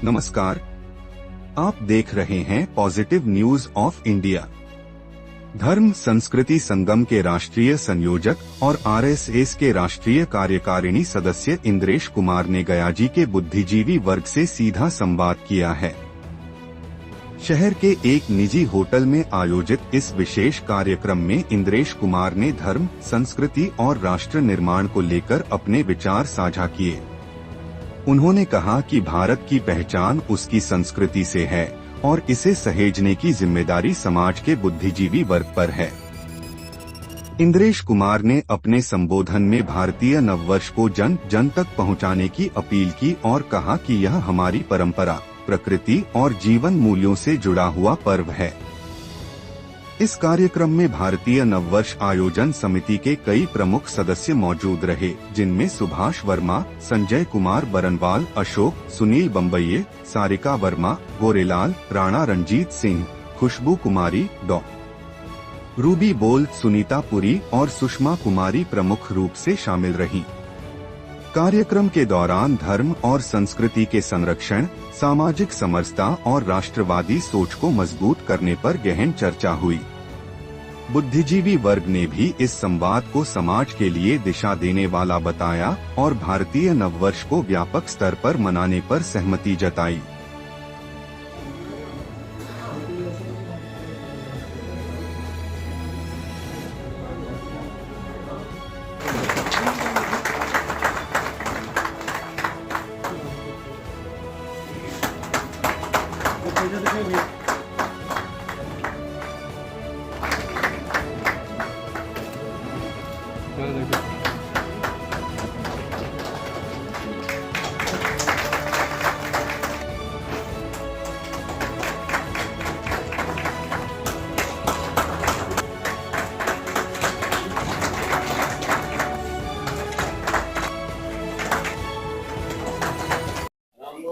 नमस्कार, आप देख रहे हैं पॉजिटिव न्यूज ऑफ इंडिया। धर्म संस्कृति संगम के राष्ट्रीय संयोजक और आरएसएस के राष्ट्रीय कार्यकारिणी सदस्य इंद्रेश कुमार ने गयाजी के बुद्धिजीवी वर्ग से सीधा संवाद किया है। शहर के एक निजी होटल में आयोजित इस विशेष कार्यक्रम में इंद्रेश कुमार ने धर्म, संस्कृति और राष्ट्र निर्माण को लेकर अपने विचार साझा किए। उन्होंने कहा कि भारत की पहचान उसकी संस्कृति से है और इसे सहेजने की जिम्मेदारी समाज के बुद्धिजीवी वर्ग पर है। इंद्रेश कुमार ने अपने संबोधन में भारतीय नववर्ष को जन जन तक पहुंचाने की अपील की और कहा कि यह हमारी परंपरा, प्रकृति और जीवन मूल्यों से जुड़ा हुआ पर्व है। इस कार्यक्रम में भारतीय नववर्ष आयोजन समिति के कई प्रमुख सदस्य मौजूद रहे, जिनमें सुभाष वर्मा, संजय कुमार बरनवाल, अशोक, सुनील बम्बईये, सारिका वर्मा, गोरेलाल, राणा रणजीत सिंह, खुशबू कुमारी, डॉ. रूबी बोल, सुनीता पुरी और सुषमा कुमारी प्रमुख रूप से शामिल रहीं। कार्यक्रम के दौरान धर्म और संस्कृति के संरक्षण, सामाजिक समरसता और राष्ट्रवादी सोच को मजबूत करने पर गहन चर्चा हुई। बुद्धिजीवी वर्ग ने भी इस संवाद को समाज के लिए दिशा देने वाला बताया और भारतीय नववर्ष को व्यापक स्तर पर मनाने पर सहमति जताई।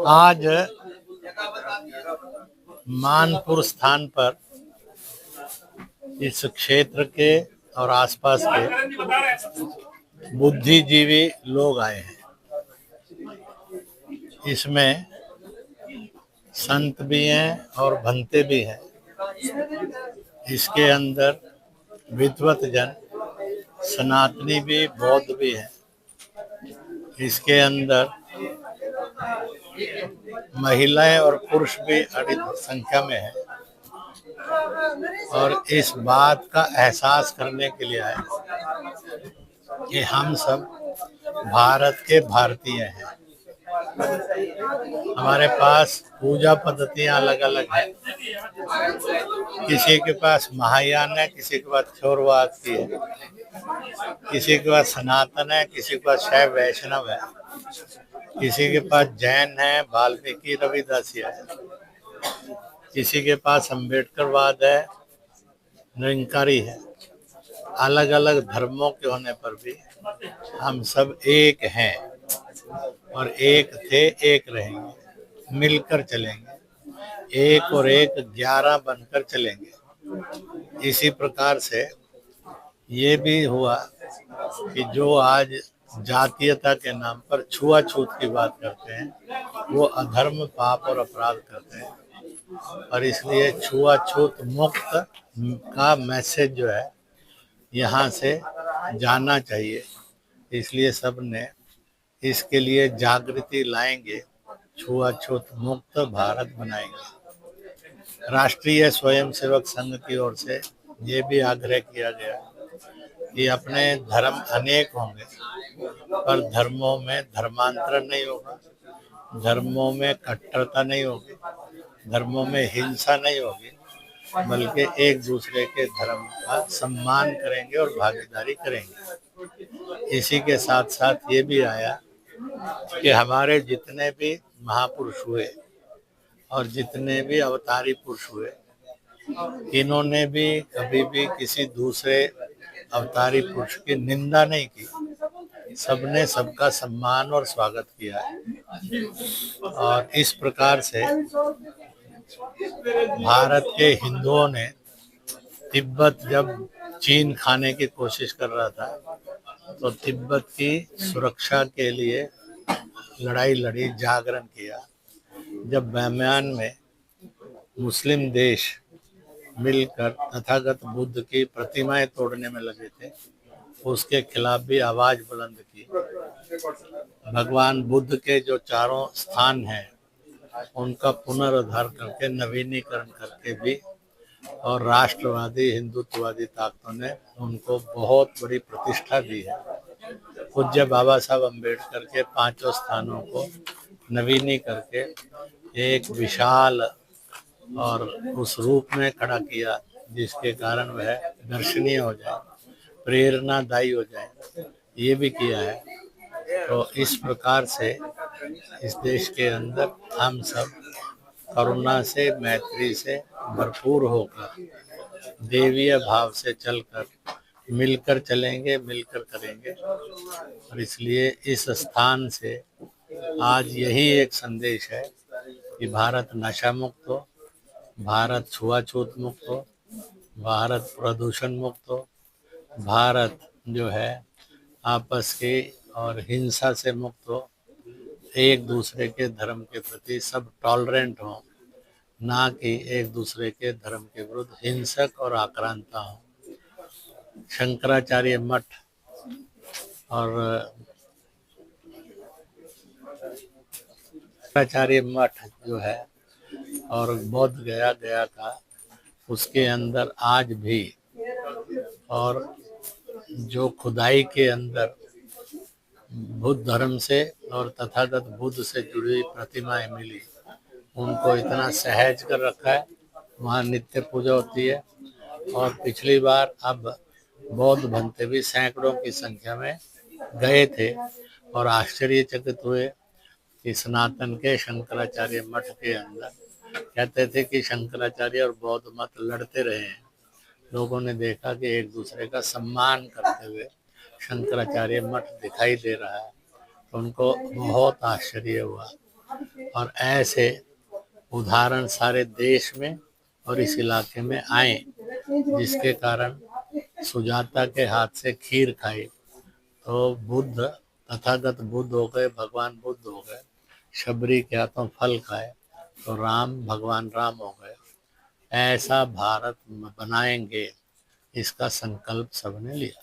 आज मानपुर स्थान पर इस क्षेत्र के और आसपास के बुद्धिजीवी लोग आए हैं। इसमें संत भी हैं और भंते भी हैं। इसके अंदर विद्वत जन, सनातनी भी, बौद्ध भी हैं। इसके अंदर महिलाएं और पुरुष भी अधिक संख्या में है और इस बात का एहसास करने के लिए आए कि हम सब भारत के भारतीय हैं। हमारे पास पूजा पद्धतियां अलग अलग हैं। किसी के पास महायान है, किसी के पास क्षौरवाद की है, किसी के पास सनातन है, किसी के पास शैव वैष्णव है, किसी के पास जैन है, वाल्मीकि रविदासिया है, किसी के पास अम्बेडकरवाद है, निरंकारी है। अलग अलग धर्मों के होने पर भी हम सब एक हैं और एक थे, एक रहेंगे, मिलकर चलेंगे, एक और एक 11 बनकर चलेंगे। इसी प्रकार से ये भी हुआ कि जो आज जातीयता के नाम पर छुआछूत की बात करते हैं, वो अधर्म, पाप और अपराध करते हैं और इसलिए छुआछूत मुक्त का मैसेज जो है यहाँ से जाना चाहिए। इसलिए सब ने इसके लिए जागृति लाएंगे, छुआछूत मुक्त भारत बनाएंगे। राष्ट्रीय स्वयंसेवक संघ की ओर से ये भी आग्रह किया गया कि अपने धर्म अनेक होंगे पर धर्मों में धर्मांतरण नहीं होगा, धर्मों में कट्टरता नहीं होगी, धर्मों में हिंसा नहीं होगी, बल्कि एक दूसरे के धर्म का सम्मान करेंगे और भागीदारी करेंगे। इसी के साथ साथ ये भी आया कि हमारे जितने भी महापुरुष हुए और जितने भी अवतारी पुरुष हुए, इन्होंने भी कभी भी किसी दूसरे अवतारी पुरुष की निंदा नहीं की। सबने सबका सम्मान और स्वागत किया है और इस प्रकार से भारत के हिंदुओं ने तिब्बत जब चीन खाने की कोशिश कर रहा था तो तिब्बत की सुरक्षा के लिए लड़ाई लड़ी, जागरण किया। जब बामियान में मुस्लिम देश मिलकर तथागत बुद्ध की प्रतिमाएं तोड़ने में लगे थे, उसके खिलाफ भी आवाज बुलंद की। भगवान बुद्ध के जो चारों स्थान हैं उनका पुनरुद्धार करके, नवीनीकरण करके भी, और राष्ट्रवादी हिंदुत्ववादी ताकतों ने उनको बहुत बड़ी प्रतिष्ठा दी है। पूज्य बाबा साहब अम्बेडकर के पांचों स्थानों को नवीनी करके एक विशाल और उस रूप में खड़ा किया जिसके कारण वह दर्शनीय हो जाए, प्रेरणादायी हो जाए, ये भी किया है। तो इस प्रकार से इस देश के अंदर हम सब करुणा से, मैत्री से भरपूर होकर, देवीय भाव से चलकर मिलकर चलेंगे, मिलकर करेंगे। और इसलिए इस स्थान से आज यही एक संदेश है कि भारत नशा मुक्त हो, भारत छुआछूत मुक्त हो, भारत प्रदूषण मुक्त हो, भारत जो है आपस की और हिंसा से मुक्त हो, एक दूसरे के धर्म के प्रति सब टॉलरेंट हो, ना कि एक दूसरे के धर्म के विरुद्ध हिंसक और आक्रांता हो। शंकराचार्य मठ और शंकराचार्य मठ जो है और बौद्ध गया का, उसके अंदर आज भी, और जो खुदाई के अंदर बुद्ध धर्म से और तथागत बुद्ध से जुड़ी हुई प्रतिमाएं मिली, उनको इतना सहज कर रखा है। वहाँ नित्य पूजा होती है। और पिछली बार अब बौद्ध भंते भी सैकड़ों की संख्या में गए थे और आश्चर्यचकित हुए कि सनातन के शंकराचार्य मठ के अंदर, कहते थे कि शंकराचार्य और बौद्ध मत लड़ते रहे हैं। लोगों ने देखा कि एक दूसरे का सम्मान करते हुए शंकराचार्य मठ दिखाई दे रहा है, तो उनको बहुत आश्चर्य हुआ। और ऐसे उदाहरण सारे देश में और इस इलाके में आए, जिसके कारण सुजाता के हाथ से खीर खाई तो बुद्ध, तथागत बुद्ध हो गए, भगवान बुद्ध हो गए। शबरी के हाथों फल खाए तो राम, भगवान राम हो गए। ऐसा भारत बनाएंगे, इसका संकल्प सबने लिया।